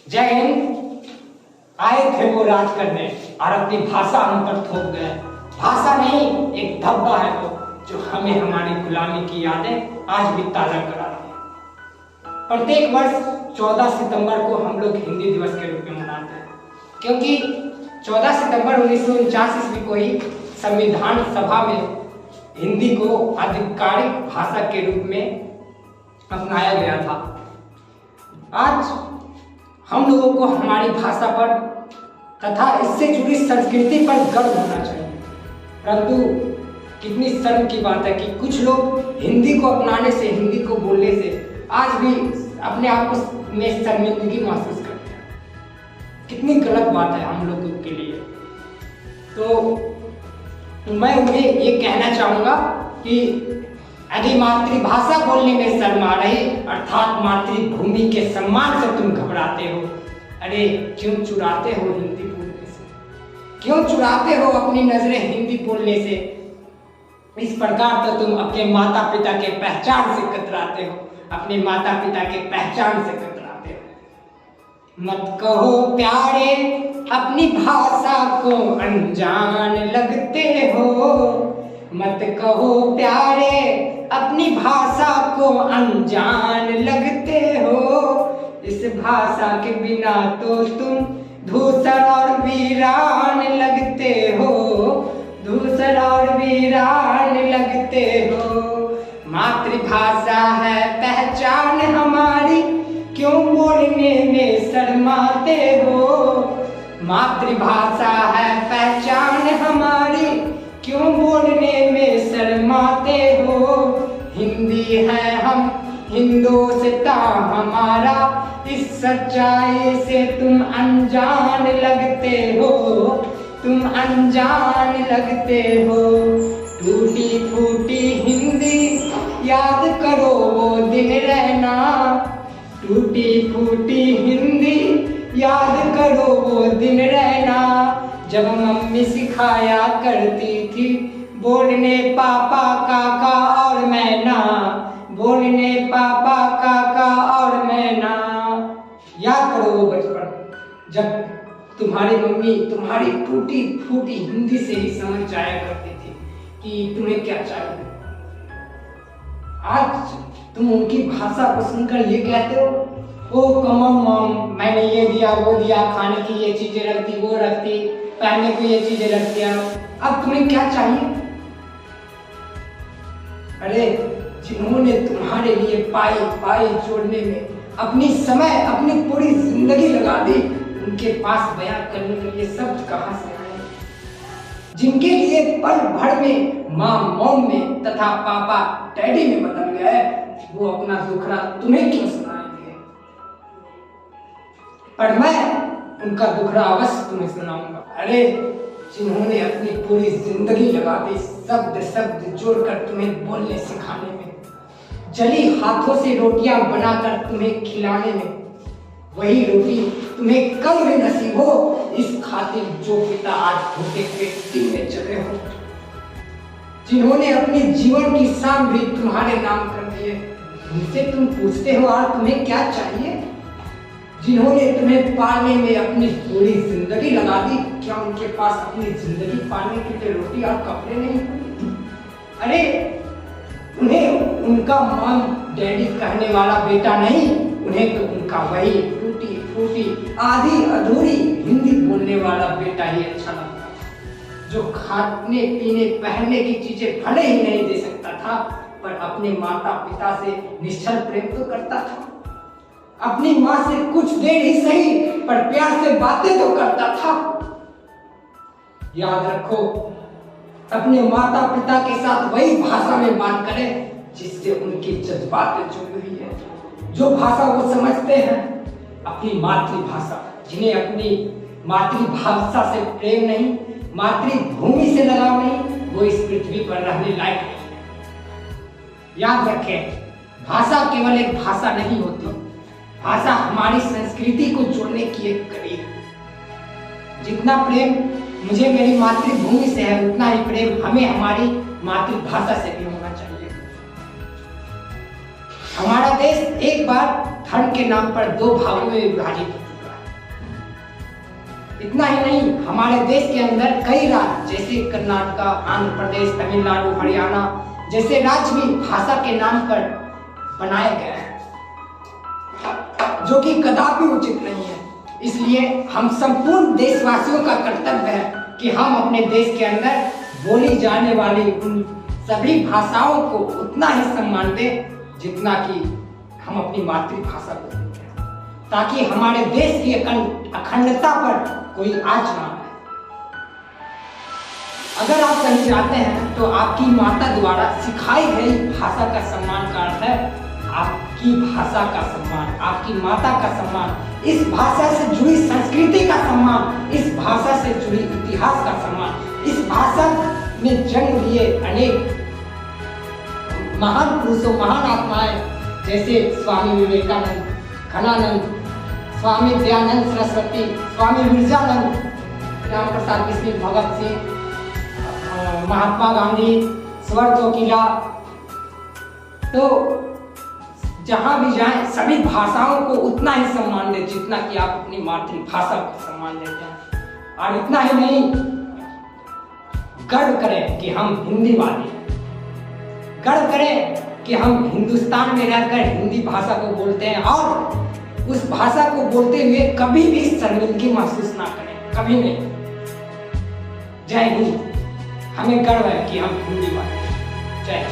जय हिंद। आए थे वो राज करने और अपनी भाषा हम पर थोप गए। भाषा नहीं, एक धब्बा है वो जो हमें हमारी गुलामी की यादें आज भी ताजा कराती है। प्रत्येक वर्ष 14 सितंबर को हम लोग हिंदी दिवस के रूप में मनाते हैं, क्योंकि 14 सितंबर 1949 ईस्वी को ही संविधान सभा में हिंदी को आधिकारिक भाषा के रूप में अपनाया गया था। आज हम लोगों को हमारी भाषा पर तथा इससे जुड़ी संस्कृति पर गर्व होना चाहिए, परंतु कितनी शर्म की बात है कि कुछ लोग हिंदी को अपनाने से, हिंदी को बोलने से आज भी अपने आप में शर्मिंदगी महसूस करते हैं। कितनी गलत बात है हम लोगों के लिए। तो मैं उन्हें ये कहना चाहूँगा कि यदि मातृभाषा बोलने में शर्म आ रही, अर्थात मातृभूमि के सम्मान से तुम घबराते हो, अरे क्यों चुराते हो हिंदी बोलने से, क्यों चुराते हो अपनी नजरें हिंदी बोलने से। इस प्रकार तो तुम अपने माता पिता के पहचान से कतराते हो, अपने माता पिता के पहचान से कतराते हो। मत कहो प्यारे अपनी भाषा को अनजान लगते हो, मत कहो प्यारे अपनी भाषा को अनजान लगते हो। इस भाषा के बिना तो तुम धूसर और वीरान लगते हो, धूसर और वीरान लगते हो। मातृभाषा है पहचान हमारी, क्यों बोलने में शर्माते हो। मातृभाषा है पहचान हमारी, क्यों बोलने में शर्माते हो। हिंदी है हम हिंदुस्ता हमारा, इस सच्चाई से तुम अनजान लगते हो, तुम अनजान लगते हो। टूटी फूटी हिंदी याद करो वो दिन रहना, टूटी फूटी हिंदी याद करो वो दिन रहना। जब मम्मी सिखाया करती थी बोलने पापा काका और मैना, बोलने पापा काका और मैना। याद करो वो बचपन जब तुम्हारी मम्मी तुम्हारी टूटी फूटी हिंदी से ही समझ जाया करती थी कि तुम्हें क्या चाहिए। आज तुम उनकी भाषा को सुनकर ये कहते हो, ओ कमम मम, मैंने ये दिया वो दिया, खाने की ये चीजें रखती वो रखती, पहनने को ये चीजें रख दिया, अब तुम्हें क्या चाहिए। अरे जिन्होंने तुम्हारे लिए पाई पाई जोड़ने में अपनी समय अपनी पूरी जिंदगी लगा दी, उनके पास बयां करने के लिए शब्द कहां से आए। जिनके लिए पल भर में माँ मॉम में तथा पापा डैडी में बदल गए, वो अपना दुखड़ा तुम्हें क्यों सुनाएंगे। पर मैं उनका दुखड़ा अवश्य तुम्हें सुनाऊंगा। अरे जिन्होंने अपनी पूरी जिंदगी लगा दी शब्द शब्द जोड़कर तुम्हें बोलने सिखाने में, जली हाथों से रोटियां बनाकर तुम्हें खिलाने में, वही रोटी तुम्हें कब भी नसीब हो इस खातिर जो पिता आज भूखे पेट में चले हो। जिन्होंने अपने जीवन की शाम भी तुम्हारे नाम कर दिए, उनसे तुम पूछते हो और तुम्हें क्या चाहिए। जिन्होंने तुम्हें पालने में अपनी पूरी जिंदगी लगा दी, क्या उनके पास अपनी जिंदगी पालने के लिए रोटी और कपड़े नहीं। अरे उन्हें उनका मॉम डैडी कहने वाला बेटा नहीं, उन्हें तो उनका वही टूटी फूटी आधी अधूरी हिंदी बोलने वाला बेटा ही अच्छा लगता था, जो खाने पीने पहनने की चीजें भले ही नहीं दे सकता था, पर अपने माता पिता से निश्चल प्रेम तो करता था। अपनी माँ से कुछ देर ही सही पर प्यार से बातें तो करता था। याद रखो, अपने माता पिता के साथ वही भाषा में बात करें जिससे उनकी जज्बातें जुड़ी हुई है, जो भाषा वो समझते हैं, अपनी मातृभाषा। जिन्हें अपनी मातृभाषा से प्रेम नहीं, मातृभूमि से लगाव नहीं, वो इस पृथ्वी पर रहने लायक नहीं। याद रखें, भाषा केवल एक भाषा नहीं होती, भाषा हमारी संस्कृति को जोड़ने की एक कड़ी है। जितना प्रेम मुझे मेरी मातृभूमि से है, उतना ही प्रेम हमें हमारी मातृभाषा से भी होना चाहिए। हमारा देश एक बार धर्म के नाम पर दो भागों में विभाजित हो चुका है। इतना ही नहीं, हमारे देश के अंदर कई राज्य जैसे कर्नाटका, आंध्र प्रदेश, तमिलनाडु, हरियाणा जैसे राज्य भी भाषा के नाम पर बनाए गए हैं, जो कि कदापि उचित नहीं है। इसलिए हम संपूर्ण देशवासियों का कर्तव्य है कि हम अपने देश के अंदर बोली जाने वाली उन सभी भाषाओं को उतना ही सम्मान दें जितना कि हम अपनी मातृभाषा को देते हैं, ताकि हमारे देश की अखंडता पर कोई आँच ना आए। अगर आप कहीं जाते हैं तो आपकी माता द्वारा सिखाई गई भाषा का सम्मान का अर्थ है आपकी भाषा का सम्मान, आपकी माता का सम्मान, इस भाषा से जुड़ी संस्कृति का सम्मान, इस भाषा से जुड़ी इतिहास का सम्मान, इस भाषा में जन्म लिए अनेक महान पुरुषों, महान आत्माएं जैसे स्वामी विवेकानंद, घनानंद, स्वामी दयानंद सरस्वती, स्वामी मिर्जानंद, राम प्रसाद बिस्मिल, भगत सिंह, महात्मा गांधी, स्वर्ण चौकीला। तो जहां भी जाएं सभी भाषाओं को उतना ही सम्मान दें जितना कि आप अपनी मातृभाषा को सम्मान देते हैं। और इतना ही नहीं, गर्व करें कि हम हिंदी वाले हैं, गर्व करें कि हम हिंदुस्तान में रहकर हिंदी भाषा को बोलते हैं और उस भाषा को बोलते हुए कभी भी शर्मिंदगी महसूस ना करें, कभी नहीं। जय हिंद। हमें गर्व है कि हम हिंदी वाले हैं। जय हिंद।